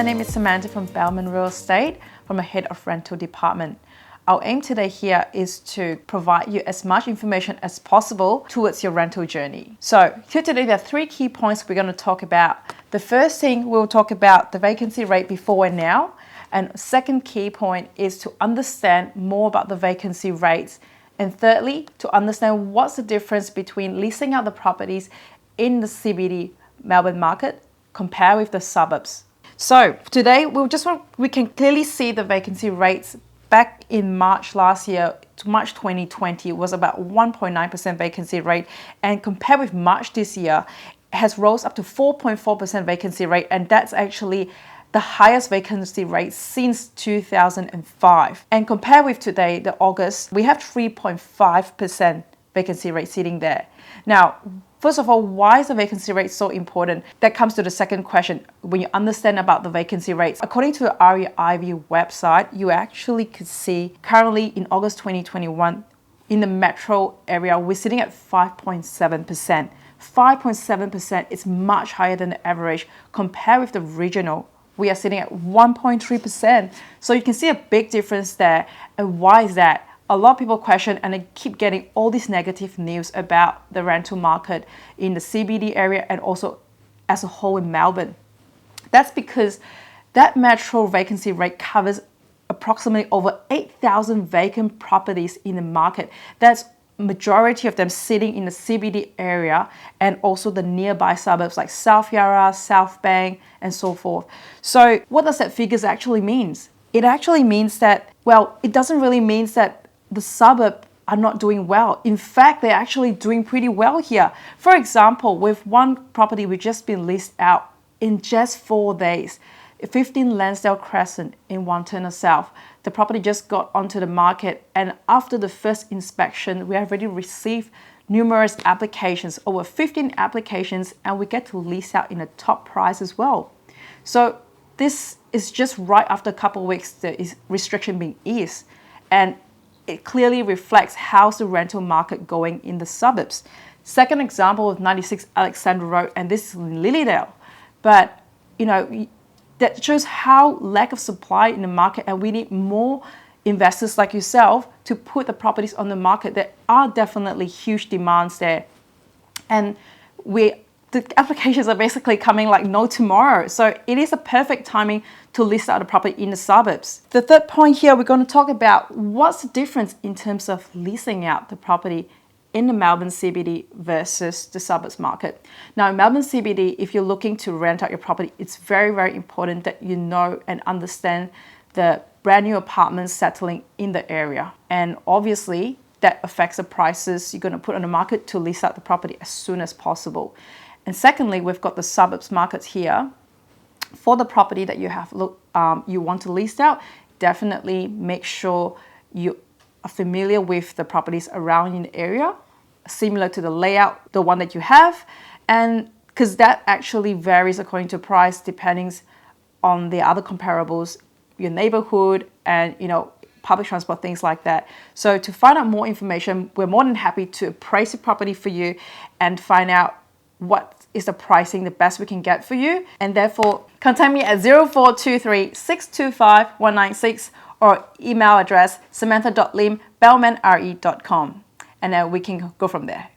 name is Samantha from Bellman Real Estate, from the Head of Rental Department. Our aim today here is to provide you as much information as possible towards your rental journey. So here today, there are 3 key points we're going to talk about. The first thing, we'll talk about the vacancy rate before and now. And second key point is to understand more about the vacancy rates. And thirdly, to understand what's the difference between leasing out the properties in the CBD Melbourne market compared with the suburbs. So today, we can clearly see the vacancy rates back in March last year to March 2020 was about 1.9% vacancy rate, and compared with March this year, it has rose up to 4.4% vacancy rate, and that's actually the highest vacancy rate since 2005. And compared with today, the August, we have 3.5% vacancy rate sitting there. Now, first of all, why is the vacancy rate so important? That comes to the second question. When you understand about the vacancy rates, according to the REIV website, you actually could see currently in August 2021, in the metro area, we're sitting at 5.7%. 5.7% is much higher than the average. Compared with the regional, we are sitting at 1.3%. So you can see a big difference there. And why is that? A lot of people question, and they keep getting all this negative news about the rental market in the CBD area and also as a whole in Melbourne. That's because that metro vacancy rate covers approximately over 8,000 vacant properties in the market. That's majority of them sitting in the CBD area and also the nearby suburbs like South Yarra, South Bank, and so forth. So what does that figures actually means? It actually means that, well, it doesn't really mean that the suburb are not doing well. In fact, they're actually doing pretty well here. For example, with one property we've just been leased out in just 4 days, 15 Lansdale Crescent in Wantirna South. The property just got onto the market, and after the first inspection, we have already received numerous applications, over 15 applications, and we get to lease out in a top price as well. So this is just right after a couple of weeks the restriction being eased, and it clearly reflects how's the rental market going in the suburbs. Second example of 96 Alexandra Road, and this is in Lilydale. But, you know, that shows how lack of supply in the market, and we need more investors like yourself to put the properties on the market. There are definitely huge demands there. And the applications are basically coming like no tomorrow. So it is a perfect timing to list out a property in the suburbs. The third point here, we're going to talk about what's the difference in terms of leasing out the property in the Melbourne CBD versus the suburbs market. Now in Melbourne CBD, if you're looking to rent out your property, it's very, very important that you know and understand the brand new apartments settling in the area. And obviously that affects the prices you're going to put on the market to lease out the property as soon as possible. And secondly, we've got the suburbs markets here. For the property that you want to lease out, definitely make sure you are familiar with the properties around in the area, similar to the layout, the one that you have, and because that actually varies according to price, depending on the other comparables, your neighborhood, and public transport, things like that. So to find out more information, we're more than happy to appraise the property for you and find out what is the pricing the best we can get for you. And therefore, contact me at 0423 625 196 or email address samantha.lim@bellmanre.com, and then we can go from there.